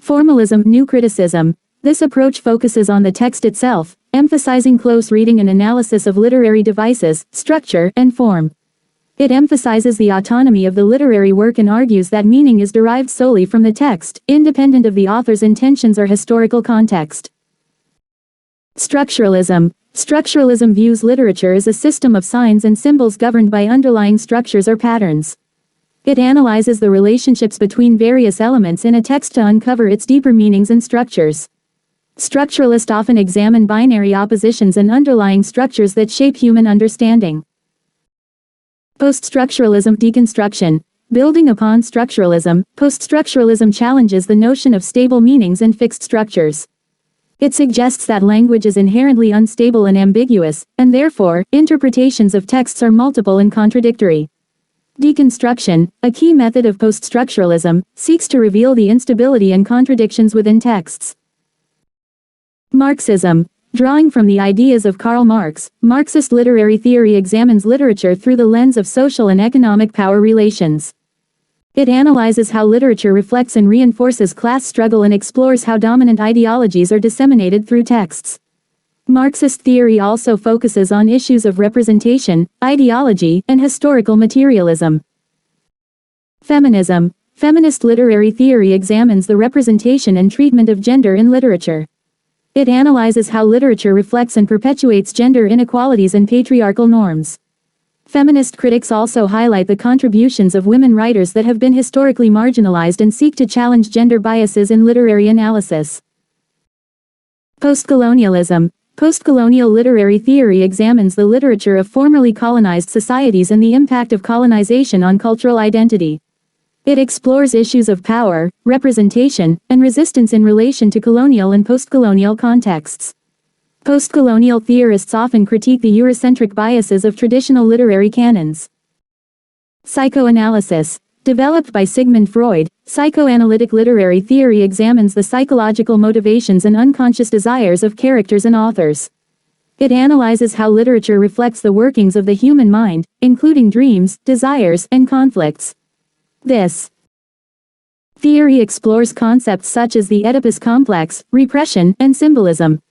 Formalism, new criticism. This approach focuses on the text itself, emphasizing close reading and analysis of literary devices, structure, and form. It emphasizes the autonomy of the literary work and argues that meaning is derived solely from the text, independent of the author's intentions or historical context. Structuralism. Structuralism views literature as a system of signs and symbols governed by underlying structures or patterns. It analyzes the relationships between various elements in a text to uncover its deeper meanings and structures. Structuralists often examine binary oppositions and underlying structures that shape human understanding. Post-structuralism, deconstruction. Building upon structuralism, post-structuralism challenges the notion of stable meanings and fixed structures. It suggests that language is inherently unstable and ambiguous, and therefore, interpretations of texts are multiple and contradictory. Deconstruction, a key method of post-structuralism, seeks to reveal the instability and contradictions within texts. Marxism. Drawing from the ideas of Karl Marx, Marxist literary theory examines literature through the lens of social and economic power relations. It analyzes how literature reflects and reinforces class struggle and explores how dominant ideologies are disseminated through texts. Marxist theory also focuses on issues of representation, ideology, and historical materialism. Feminism. Feminist literary theory examines the representation and treatment of gender in literature. It analyzes how literature reflects and perpetuates gender inequalities and patriarchal norms. Feminist critics also highlight the contributions of women writers that have been historically marginalized and seek to challenge gender biases in literary analysis. Postcolonialism. Postcolonial literary theory examines the literature of formerly colonized societies and the impact of colonization on cultural identity. It explores issues of power, representation, and resistance in relation to colonial and postcolonial contexts. Postcolonial theorists often critique the Eurocentric biases of traditional literary canons. Psychoanalysis. Developed by Sigmund Freud, psychoanalytic literary theory examines the psychological motivations and unconscious desires of characters and authors. It analyzes how literature reflects the workings of the human mind, including dreams, desires, and conflicts. This theory explores concepts such as the Oedipus complex, repression, and symbolism.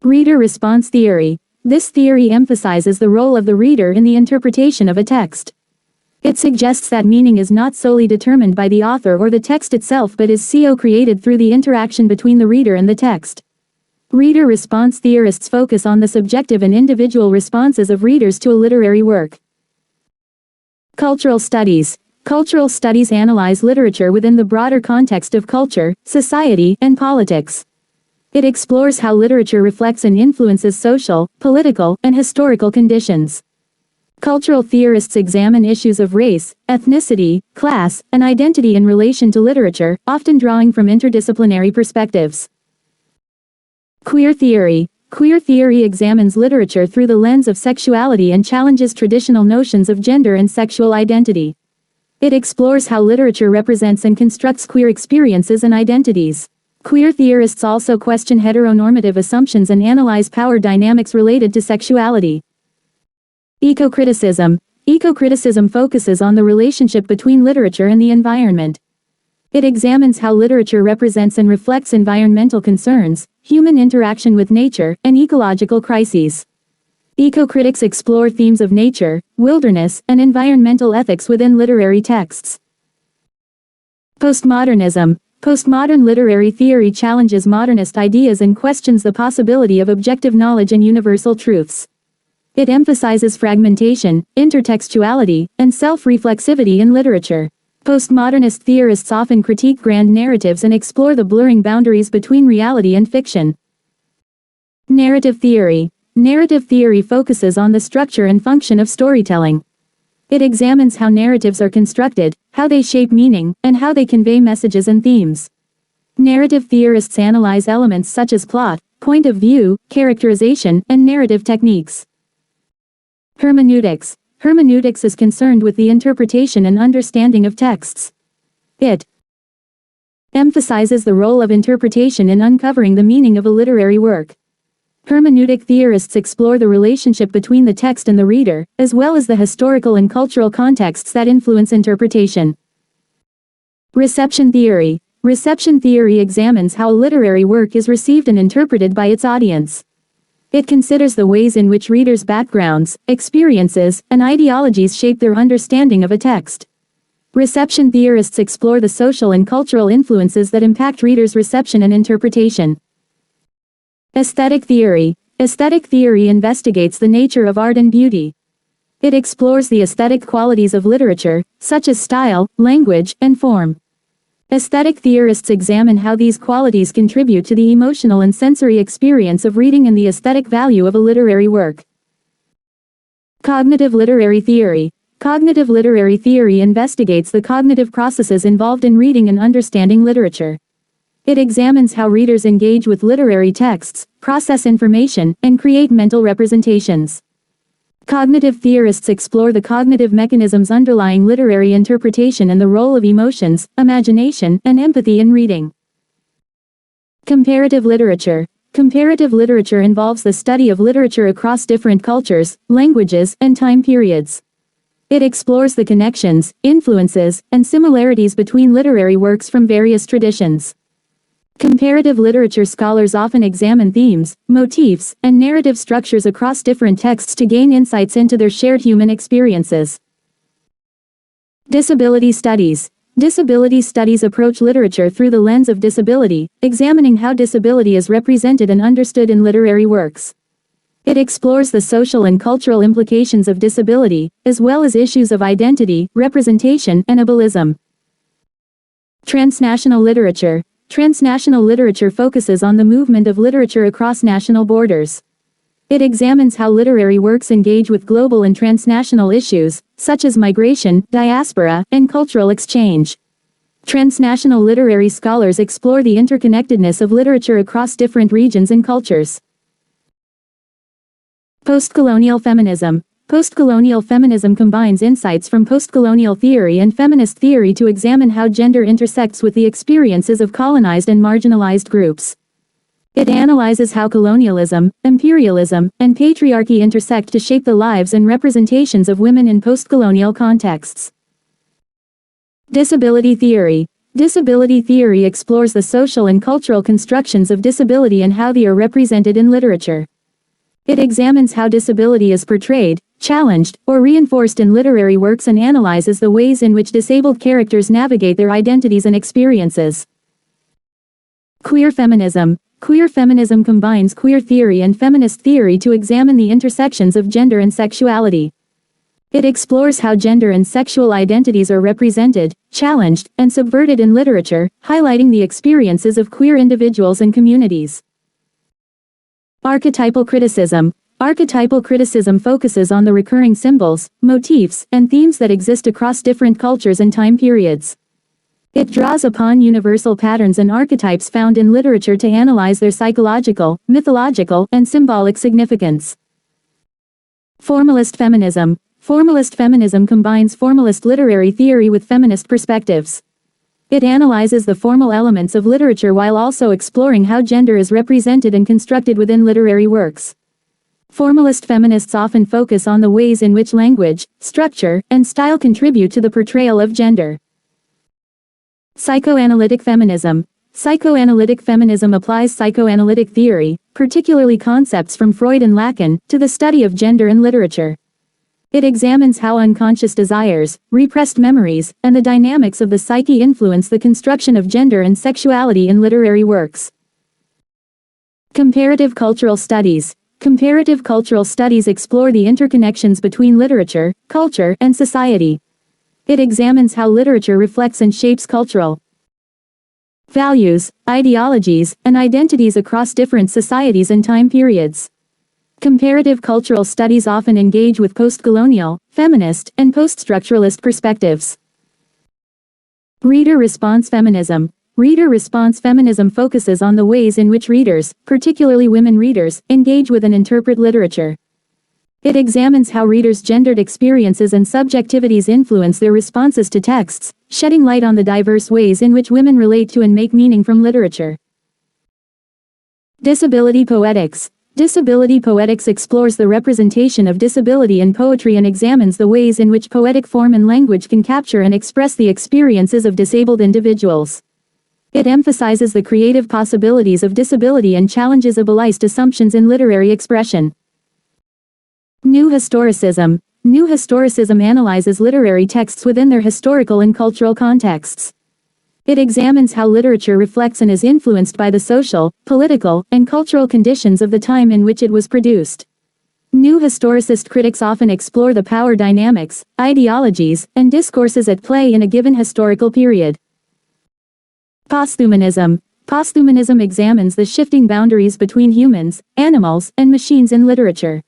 Reader response theory. This theory emphasizes the role of the reader in the interpretation of a text. It suggests that meaning is not solely determined by the author or the text itself but is created through the interaction between the reader and the text. Reader response theorists focus on the subjective and individual responses of readers to a literary work. Cultural studies. Cultural studies analyze literature within the broader context of culture, society, and politics. It explores how literature reflects and influences social, political, and historical conditions. Cultural theorists examine issues of race, ethnicity, class, and identity in relation to literature, often drawing from interdisciplinary perspectives. Queer theory. Queer theory examines literature through the lens of sexuality and challenges traditional notions of gender and sexual identity. It explores how literature represents and constructs queer experiences and identities. Queer theorists also question heteronormative assumptions and analyze power dynamics related to sexuality. Eco-criticism. Eco-criticism focuses on the relationship between literature and the environment. It examines how literature represents and reflects environmental concerns, human interaction with nature, and ecological crises. Eco-critics explore themes of nature, wilderness, and environmental ethics within literary texts. Postmodernism. Postmodern literary theory challenges modernist ideas and questions the possibility of objective knowledge and universal truths. It emphasizes fragmentation, intertextuality, and self-reflexivity in literature. Postmodernist theorists often critique grand narratives and explore the blurring boundaries between reality and fiction. Narrative theory. Narrative theory focuses on the structure and function of storytelling. It examines how narratives are constructed, how they shape meaning, and how they convey messages and themes. Narrative theorists analyze elements such as plot, point of view, characterization, and narrative techniques. Hermeneutics. Hermeneutics is concerned with the interpretation and understanding of texts. It emphasizes the role of interpretation in uncovering the meaning of a literary work. Hermeneutic theorists explore the relationship between the text and the reader, as well as the historical and cultural contexts that influence interpretation. Reception theory. Reception theory examines how a literary work is received and interpreted by its audience. It considers the ways in which readers' backgrounds, experiences, and ideologies shape their understanding of a text. Reception theorists explore the social and cultural influences that impact readers' reception and interpretation. Aesthetic theory. Aesthetic theory investigates the nature of art and beauty. It explores the aesthetic qualities of literature, such as style, language, and form. Aesthetic theorists examine how these qualities contribute to the emotional and sensory experience of reading and the aesthetic value of a literary work. Cognitive literary theory. Cognitive literary theory investigates the cognitive processes involved in reading and understanding literature. It examines how readers engage with literary texts, process information, and create mental representations. Cognitive theorists explore the cognitive mechanisms underlying literary interpretation and the role of emotions, imagination, and empathy in reading. Comparative literature. Comparative literature involves the study of literature across different cultures, languages, and time periods. It explores the connections, influences, and similarities between literary works from various traditions. Comparative literature scholars often examine themes, motifs, and narrative structures across different texts to gain insights into their shared human experiences. Disability studies. Disability studies approach literature through the lens of disability, examining how disability is represented and understood in literary works. It explores the social and cultural implications of disability, as well as issues of identity, representation, and ableism. Transnational literature. Transnational literature focuses on the movement of literature across national borders. It examines how literary works engage with global and transnational issues, such as migration, diaspora, and cultural exchange. Transnational literary scholars explore the interconnectedness of literature across different regions and cultures. Postcolonial feminism. Postcolonial feminism combines insights from postcolonial theory and feminist theory to examine how gender intersects with the experiences of colonized and marginalized groups. It analyzes how colonialism, imperialism, and patriarchy intersect to shape the lives and representations of women in postcolonial contexts. Disability theory. Disability theory explores the social and cultural constructions of disability and how they are represented in literature. It examines how disability is portrayed, challenged, or reinforced in literary works and analyzes the ways in which disabled characters navigate their identities and experiences. Queer feminism. Queer feminism combines queer theory and feminist theory to examine the intersections of gender and sexuality. It explores how gender and sexual identities are represented, challenged, and subverted in literature, highlighting the experiences of queer individuals and communities. Archetypal criticism. Archetypal criticism focuses on the recurring symbols, motifs, and themes that exist across different cultures and time periods. It draws upon universal patterns and archetypes found in literature to analyze their psychological, mythological, and symbolic significance. Formalist feminism. Formalist feminism combines formalist literary theory with feminist perspectives. It analyzes the formal elements of literature while also exploring how gender is represented and constructed within literary works. Formalist feminists often focus on the ways in which language, structure, and style contribute to the portrayal of gender. Psychoanalytic feminism. Psychoanalytic feminism applies psychoanalytic theory, particularly concepts from Freud and Lacan, to the study of gender in literature. It examines how unconscious desires, repressed memories, and the dynamics of the psyche influence the construction of gender and sexuality in literary works. Comparative cultural studies. Comparative cultural studies explore the interconnections between literature, culture, and society. It examines how literature reflects and shapes cultural values, ideologies, and identities across different societies and time periods. Comparative cultural studies often engage with postcolonial, feminist, and post-structuralist perspectives. Reader response feminism. Reader response feminism focuses on the ways in which readers, particularly women readers, engage with and interpret literature. It examines how readers' gendered experiences and subjectivities influence their responses to texts, shedding light on the diverse ways in which women relate to and make meaning from literature. Disability poetics. Disability poetics explores the representation of disability in poetry and examines the ways in which poetic form and language can capture and express the experiences of disabled individuals. It emphasizes the creative possibilities of disability and challenges ableist assumptions in literary expression. New historicism. New historicism analyzes literary texts within their historical and cultural contexts. It examines how literature reflects and is influenced by the social, political, and cultural conditions of the time in which it was produced. New historicist critics often explore the power dynamics, ideologies, and discourses at play in a given historical period. Posthumanism. Posthumanism examines the shifting boundaries between humans, animals, and machines in literature.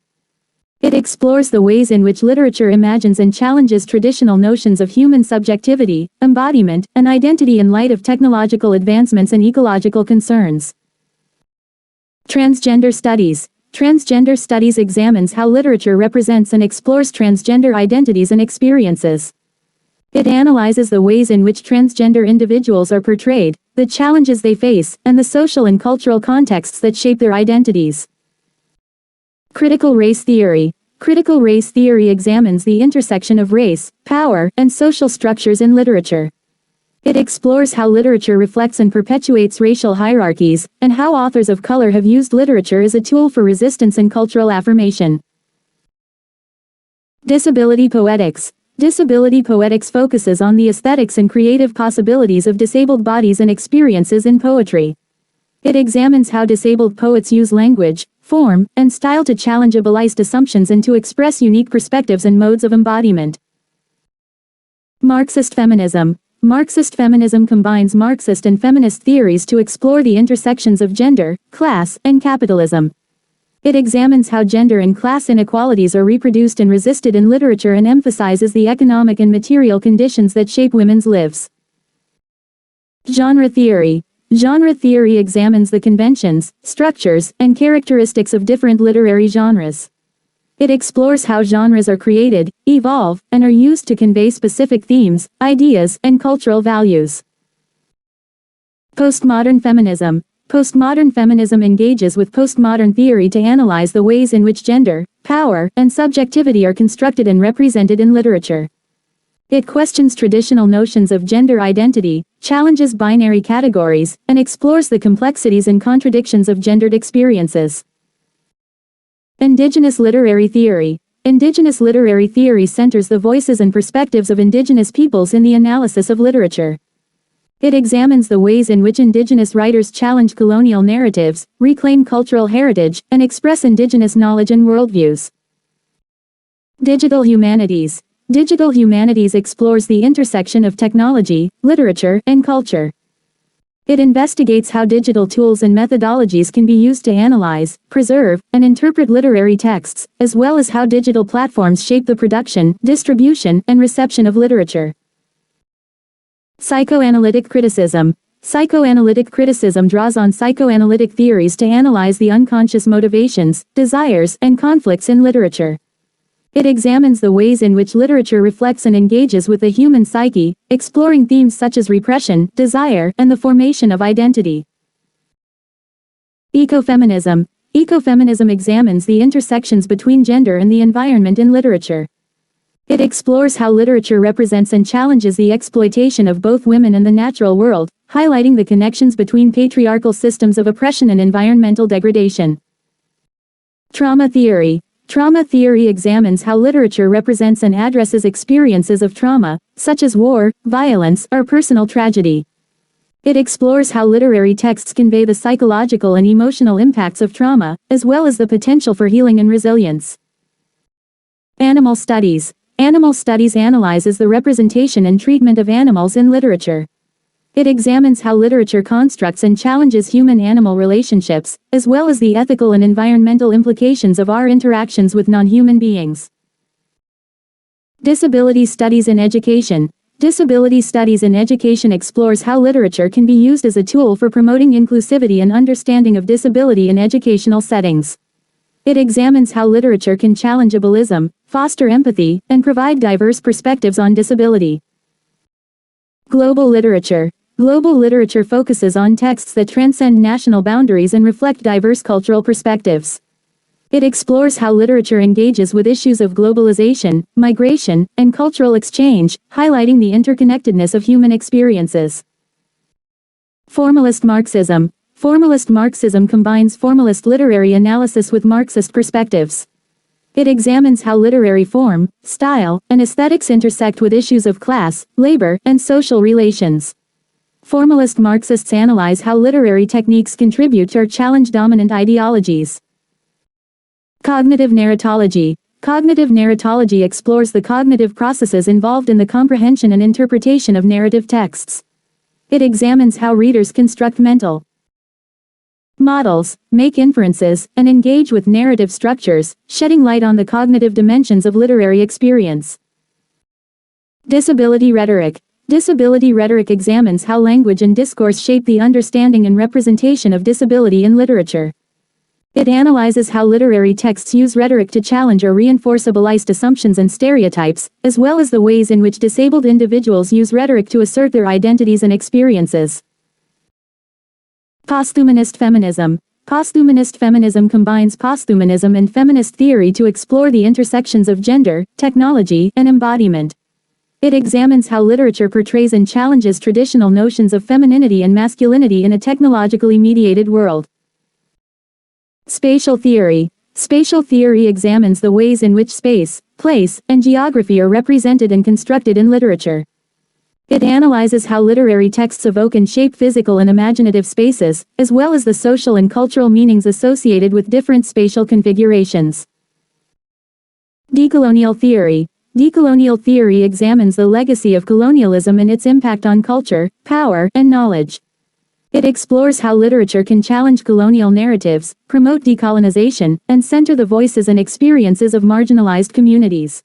It explores the ways in which literature imagines and challenges traditional notions of human subjectivity, embodiment, and identity in light of technological advancements and ecological concerns. Transgender studies. Transgender studies examines how literature represents and explores transgender identities and experiences. It analyzes the ways in which transgender individuals are portrayed, the challenges they face, and the social and cultural contexts that shape their identities. Critical race theory. Critical race theory examines the intersection of race, power, and social structures in literature. It explores how literature reflects and perpetuates racial hierarchies, and how authors of color have used literature as a tool for resistance and cultural affirmation. Disability poetics. Disability poetics focuses on the aesthetics and creative possibilities of disabled bodies and experiences in poetry. It examines how disabled poets use language, form, and style to challenge ableist assumptions and to express unique perspectives and modes of embodiment. Marxist feminism. Marxist feminism combines Marxist and feminist theories to explore the intersections of gender, class, and capitalism. It examines how gender and class inequalities are reproduced and resisted in literature and emphasizes the economic and material conditions that shape women's lives. Genre theory. Genre theory examines the conventions, structures, and characteristics of different literary genres. It explores how genres are created, evolve, and are used to convey specific themes, ideas, and cultural values. Postmodern feminism. Postmodern feminism engages with postmodern theory to analyze the ways in which gender, power, and subjectivity are constructed and represented in literature. It questions traditional notions of gender identity, challenges binary categories, and explores the complexities and contradictions of gendered experiences. Indigenous literary theory. Indigenous literary theory centers the voices and perspectives of indigenous peoples in the analysis of literature. It examines the ways in which indigenous writers challenge colonial narratives, reclaim cultural heritage, and express indigenous knowledge and worldviews. Digital humanities. Digital humanities explores the intersection of technology, literature, and culture. It investigates how digital tools and methodologies can be used to analyze, preserve, and interpret literary texts, as well as how digital platforms shape the production, distribution, and reception of literature. Psychoanalytic criticism. Psychoanalytic criticism draws on psychoanalytic theories to analyze the unconscious motivations, desires, and conflicts in literature. It examines the ways in which literature reflects and engages with the human psyche, exploring themes such as repression, desire, and the formation of identity. Ecofeminism. Ecofeminism examines the intersections between gender and the environment in literature. It explores how literature represents and challenges the exploitation of both women and the natural world, highlighting the connections between patriarchal systems of oppression and environmental degradation. Trauma theory. Trauma theory examines how literature represents and addresses experiences of trauma, such as war, violence, or personal tragedy. It explores how literary texts convey the psychological and emotional impacts of trauma, as well as the potential for healing and resilience. Animal studies. Animal studies analyzes the representation and treatment of animals in literature. It examines how literature constructs and challenges human-animal relationships, as well as the ethical and environmental implications of our interactions with non-human beings. Disability studies in education. Disability studies in education explores how literature can be used as a tool for promoting inclusivity and understanding of disability in educational settings. It examines how literature can challenge ableism, foster empathy, and provide diverse perspectives on disability. Global literature. Global literature focuses on texts that transcend national boundaries and reflect diverse cultural perspectives. It explores how literature engages with issues of globalization, migration, and cultural exchange, highlighting the interconnectedness of human experiences. Formalist Marxism. Formalist Marxism combines formalist literary analysis with Marxist perspectives. It examines how literary form, style, and aesthetics intersect with issues of class, labor, and social relations. Formalist Marxists analyze how literary techniques contribute or challenge dominant ideologies. Cognitive narratology. Cognitive narratology explores the cognitive processes involved in the comprehension and interpretation of narrative texts. It examines how readers construct mental models, make inferences, and engage with narrative structures, shedding light on the cognitive dimensions of literary experience. Disability rhetoric. Disability rhetoric examines how language and discourse shape the understanding and representation of disability in literature. It analyzes how literary texts use rhetoric to challenge or reinforce ableist assumptions and stereotypes, as well as the ways in which disabled individuals use rhetoric to assert their identities and experiences. Posthumanist feminism. Posthumanist feminism combines posthumanism and feminist theory to explore the intersections of gender, technology, and embodiment. It examines how literature portrays and challenges traditional notions of femininity and masculinity in a technologically mediated world. Spatial theory. Spatial theory examines the ways in which space, place, and geography are represented and constructed in literature. It analyzes how literary texts evoke and shape physical and imaginative spaces, as well as the social and cultural meanings associated with different spatial configurations. Decolonial theory. Decolonial theory examines the legacy of colonialism and its impact on culture, power, and knowledge. It explores how literature can challenge colonial narratives, promote decolonization, and center the voices and experiences of marginalized communities.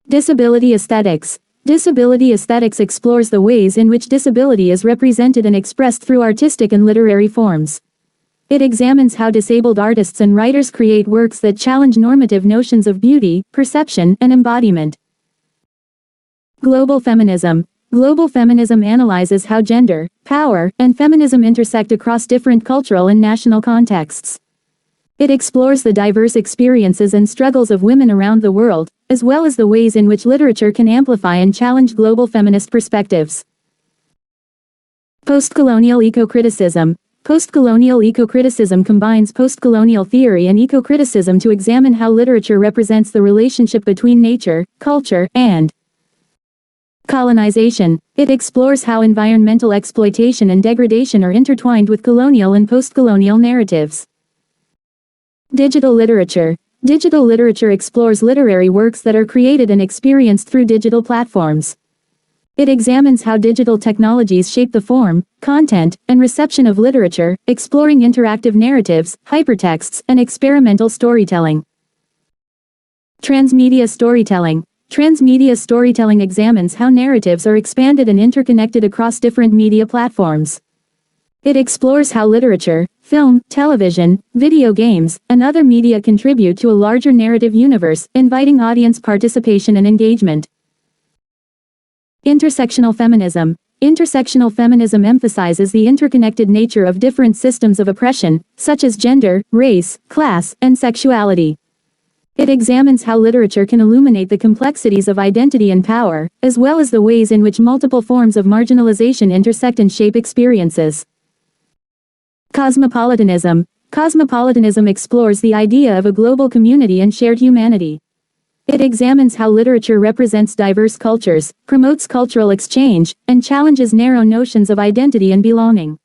Disability aesthetics. Disability aesthetics explores the ways in which disability is represented and expressed through artistic and literary forms. It examines how disabled artists and writers create works that challenge normative notions of beauty, perception, and embodiment. Global feminism. Global feminism analyzes how gender, power, and feminism intersect across different cultural and national contexts. It explores the diverse experiences and struggles of women around the world, as well as the ways in which literature can amplify and challenge global feminist perspectives. Postcolonial eco-criticism. Postcolonial eco-criticism combines postcolonial theory and eco-criticism to examine how literature represents the relationship between nature, culture, and colonization. It explores how environmental exploitation and degradation are intertwined with colonial and postcolonial narratives. Digital literature. Digital literature explores literary works that are created and experienced through digital platforms. It examines how digital technologies shape the form, content, and reception of literature, exploring interactive narratives, hypertexts, and experimental storytelling. Transmedia storytelling. Transmedia storytelling examines how narratives are expanded and interconnected across different media platforms. It explores how literature, film, television, video games, and other media contribute to a larger narrative universe, inviting audience participation and engagement. Intersectional feminism. Intersectional feminism emphasizes the interconnected nature of different systems of oppression, such as gender, race, class, and sexuality. It examines how literature can illuminate the complexities of identity and power, as well as the ways in which multiple forms of marginalization intersect and shape experiences. Cosmopolitanism. Cosmopolitanism explores the idea of a global community and shared humanity. It examines how literature represents diverse cultures, promotes cultural exchange, and challenges narrow notions of identity and belonging.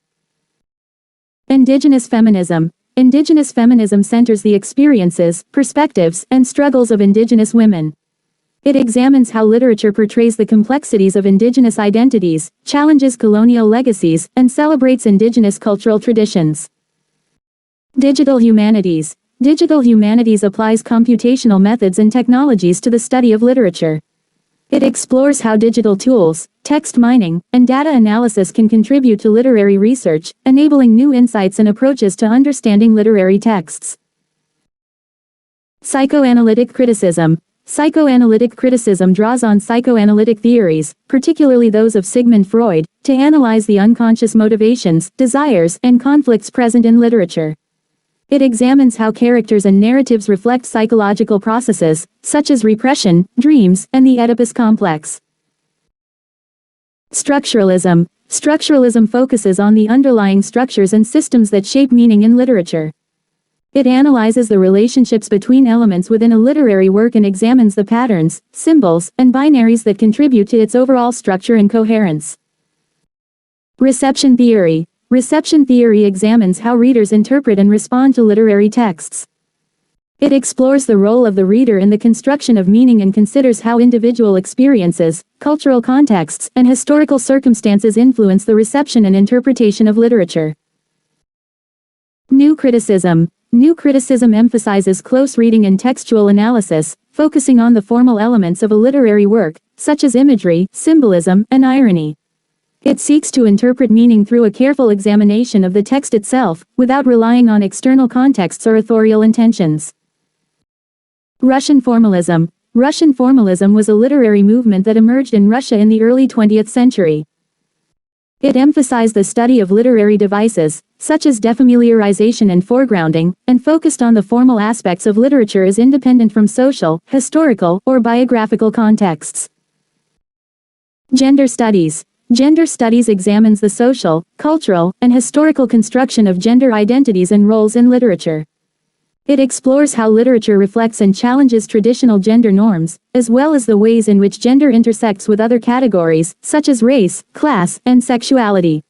Indigenous feminism. Indigenous feminism centers the experiences, perspectives, and struggles of indigenous women. It examines how literature portrays the complexities of indigenous identities, challenges colonial legacies, and celebrates indigenous cultural traditions. Digital humanities. Digital humanities applies computational methods and technologies to the study of literature. It explores how digital tools, text mining, and data analysis can contribute to literary research, enabling new insights and approaches to understanding literary texts. Psychoanalytic criticism. Psychoanalytic criticism draws on psychoanalytic theories, particularly those of Sigmund Freud, to analyze the unconscious motivations, desires, and conflicts present in literature. It examines how characters and narratives reflect psychological processes, such as repression, dreams, and the Oedipus complex. Structuralism. Structuralism focuses on the underlying structures and systems that shape meaning in literature. It analyzes the relationships between elements within a literary work and examines the patterns, symbols, and binaries that contribute to its overall structure and coherence. Reception theory. Reception theory examines how readers interpret and respond to literary texts. It explores the role of the reader in the construction of meaning and considers how individual experiences, cultural contexts, and historical circumstances influence the reception and interpretation of literature. New criticism. New criticism emphasizes close reading and textual analysis, focusing on the formal elements of a literary work, such as imagery, symbolism, and irony. It seeks to interpret meaning through a careful examination of the text itself, without relying on external contexts or authorial intentions. Russian formalism. Russian formalism was a literary movement that emerged in Russia in the early 20th century. It emphasized the study of literary devices, such as defamiliarization and foregrounding, and focused on the formal aspects of literature as independent from social, historical, or biographical contexts. Gender studies. Gender studies examines the social, cultural, and historical construction of gender identities and roles in literature. It explores how literature reflects and challenges traditional gender norms, as well as the ways in which gender intersects with other categories, such as race, class, and sexuality.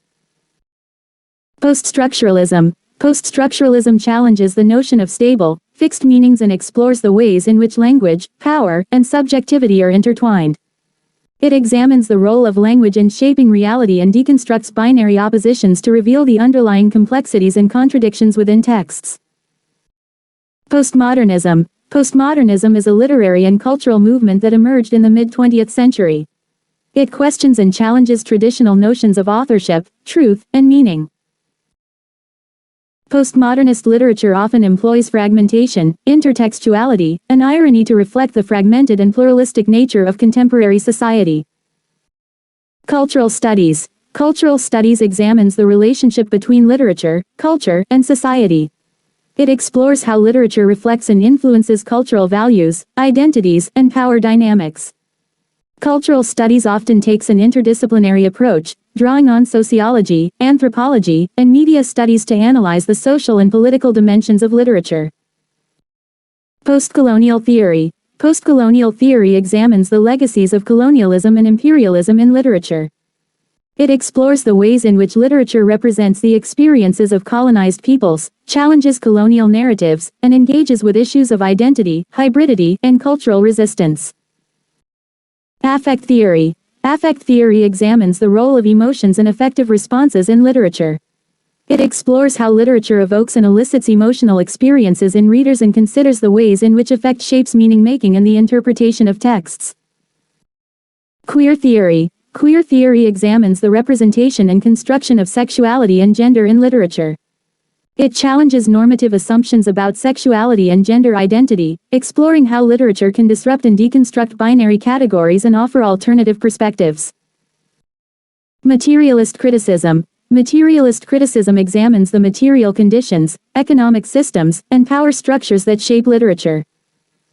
Post-structuralism. Post-structuralism challenges the notion of stable, fixed meanings and explores the ways in which language, power, and subjectivity are intertwined. It examines the role of language in shaping reality and deconstructs binary oppositions to reveal the underlying complexities and contradictions within texts. Postmodernism. Postmodernism is a literary and cultural movement that emerged in the mid-20th century. It questions and challenges traditional notions of authorship, truth, and meaning. Postmodernist literature often employs fragmentation, intertextuality, and irony to reflect the fragmented and pluralistic nature of contemporary society. Cultural studies. Cultural studies examines the relationship between literature, culture, and society. It explores how literature reflects and influences cultural values, identities, and power dynamics. Cultural studies often takes an interdisciplinary approach, drawing on sociology, anthropology, and media studies to analyze the social and political dimensions of literature. Postcolonial theory. Postcolonial theory examines the legacies of colonialism and imperialism in literature. It explores the ways in which literature represents the experiences of colonized peoples, challenges colonial narratives, and engages with issues of identity, hybridity, and cultural resistance. Affect theory. Affect theory examines the role of emotions and affective responses in literature. It explores how literature evokes and elicits emotional experiences in readers and considers the ways in which affect shapes meaning-making and the interpretation of texts. Queer theory. Queer theory examines the representation and construction of sexuality and gender in literature. It challenges normative assumptions about sexuality and gender identity, exploring how literature can disrupt and deconstruct binary categories and offer alternative perspectives. Materialist criticism. Materialist criticism examines the material conditions, economic systems, and power structures that shape literature.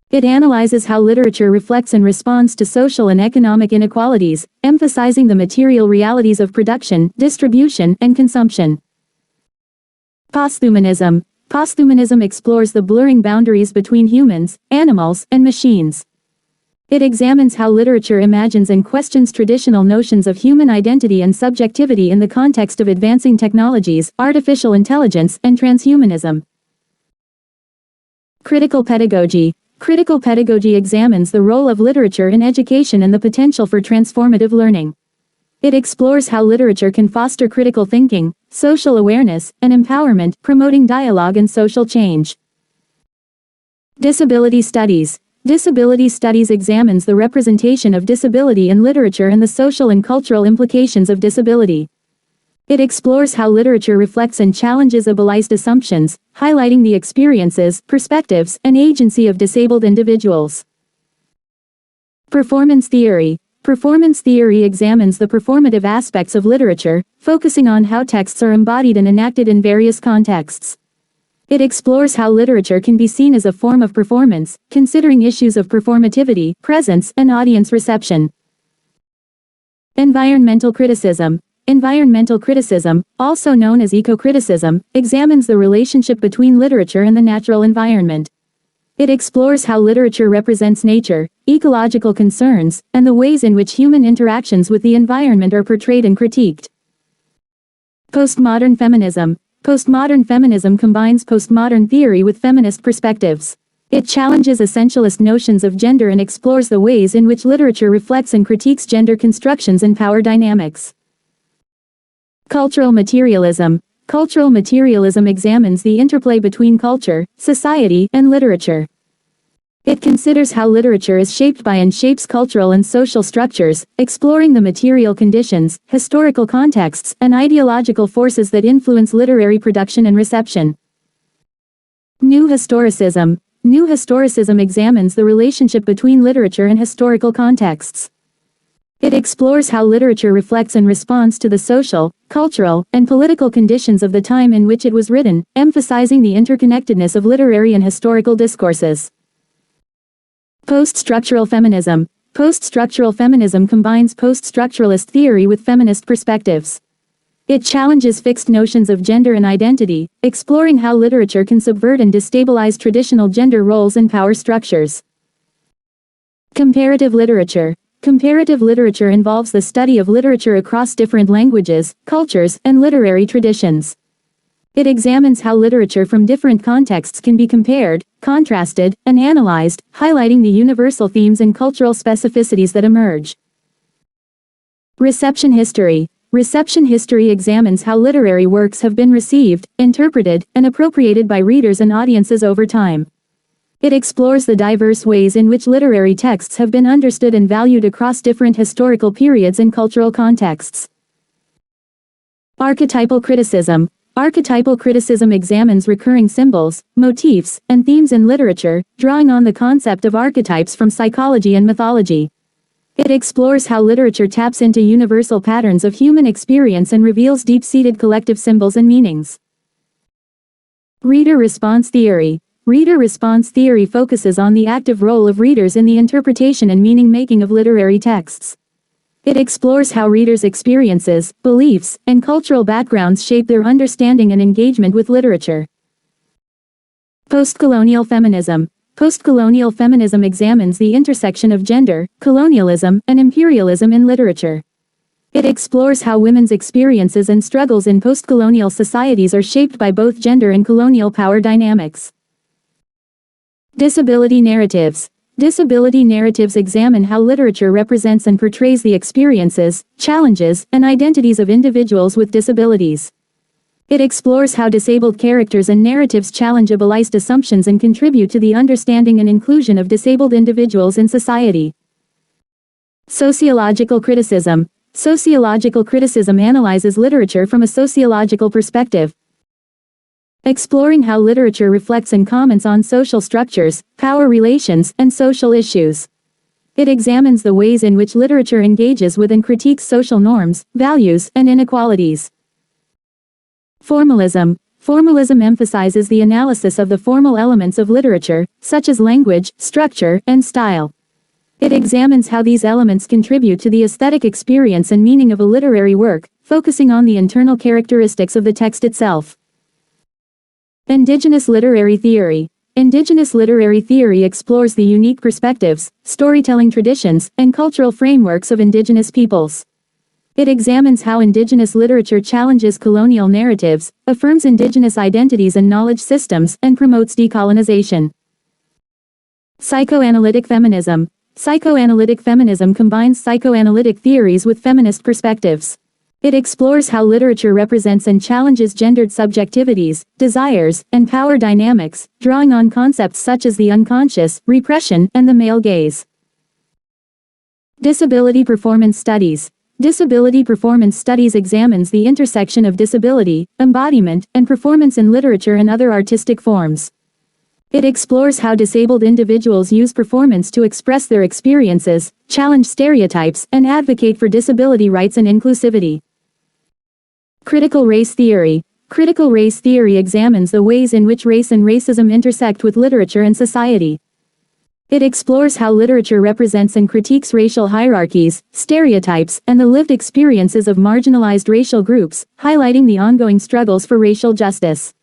It analyzes how literature reflects and responds to social and economic inequalities, emphasizing the material realities of production, distribution, and consumption. Posthumanism. Posthumanism explores the blurring boundaries between humans, animals, and machines. It examines how literature imagines and questions traditional notions of human identity and subjectivity in the context of advancing technologies, artificial intelligence, and transhumanism. Critical pedagogy. Critical pedagogy examines the role of literature in education and the potential for transformative learning. It explores how literature can foster critical thinking, social awareness, and empowerment, promoting dialogue and social change. Disability studies. Disability studies examines the representation of disability in literature and the social and cultural implications of disability. It explores how literature reflects and challenges ableist assumptions, highlighting the experiences, perspectives, and agency of disabled individuals. Performance theory. Performance theory examines the performative aspects of literature, focusing on how texts are embodied and enacted in various contexts. It explores how literature can be seen as a form of performance, considering issues of performativity, presence, and audience reception. Environmental criticism. Environmental criticism, also known as eco-criticism, examines the relationship between literature and the natural environment. It explores how literature represents nature, ecological concerns, and the ways in which human interactions with the environment are portrayed and critiqued. Postmodern feminism. Postmodern feminism combines postmodern theory with feminist perspectives. It challenges essentialist notions of gender and explores the ways in which literature reflects and critiques gender constructions and power dynamics. Cultural materialism. Cultural materialism examines the interplay between culture, society, and literature. It considers how literature is shaped by and shapes cultural and social structures, exploring the material conditions, historical contexts, and ideological forces that influence literary production and reception. New historicism. New historicism examines the relationship between literature and historical contexts. It explores how literature reflects and responds to the social, cultural, and political conditions of the time in which it was written, emphasizing the interconnectedness of literary and historical discourses. Post-structural feminism. Post-structural feminism combines post-structuralist theory with feminist perspectives. It challenges fixed notions of gender and identity, exploring how literature can subvert and destabilize traditional gender roles and power structures. Comparative literature. Comparative literature involves the study of literature across different languages, cultures, and literary traditions. It examines how literature from different contexts can be compared, contrasted, and analyzed, highlighting the universal themes and cultural specificities that emerge. Reception history. Reception history examines how literary works have been received, interpreted, and appropriated by readers and audiences over time. It explores the diverse ways in which literary texts have been understood and valued across different historical periods and cultural contexts. Archetypal criticism. Archetypal criticism examines recurring symbols, motifs, and themes in literature, drawing on the concept of archetypes from psychology and mythology. It explores how literature taps into universal patterns of human experience and reveals deep-seated collective symbols and meanings. Reader response theory. Reader response theory focuses on the active role of readers in the interpretation and meaning-making of literary texts. It explores how readers' experiences, beliefs, and cultural backgrounds shape their understanding and engagement with literature. Postcolonial feminism. Postcolonial feminism examines the intersection of gender, colonialism, and imperialism in literature. It explores how women's experiences and struggles in postcolonial societies are shaped by both gender and colonial power dynamics. Disability narratives. Disability narratives examine how literature represents and portrays the experiences, challenges, and identities of individuals with disabilities. It explores how disabled characters and narratives challenge ableist assumptions and contribute to the understanding and inclusion of disabled individuals in society. Sociological criticism. Sociological criticism analyzes literature from a sociological perspective, exploring how literature reflects and comments on social structures, power relations, and social issues. It examines the ways in which literature engages with and critiques social norms, values, and inequalities. Formalism. Formalism emphasizes the analysis of the formal elements of literature, such as language, structure, and style. It examines how these elements contribute to the aesthetic experience and meaning of a literary work, focusing on the internal characteristics of the text itself. Indigenous literary theory. Indigenous literary theory explores the unique perspectives, storytelling traditions, and cultural frameworks of indigenous peoples. It examines how indigenous literature challenges colonial narratives, affirms indigenous identities and knowledge systems, and promotes decolonization. Psychoanalytic feminism. Psychoanalytic feminism combines psychoanalytic theories with feminist perspectives. It explores how literature represents and challenges gendered subjectivities, desires, and power dynamics, drawing on concepts such as the unconscious, repression, and the male gaze. Disability performance studies. Disability performance studies examines the intersection of disability, embodiment, and performance in literature and other artistic forms. It explores how disabled individuals use performance to express their experiences, challenge stereotypes, and advocate for disability rights and inclusivity. Critical race theory. Critical race theory examines the ways in which race and racism intersect with literature and society. It explores how literature represents and critiques racial hierarchies, stereotypes, and the lived experiences of marginalized racial groups, highlighting the ongoing struggles for racial justice.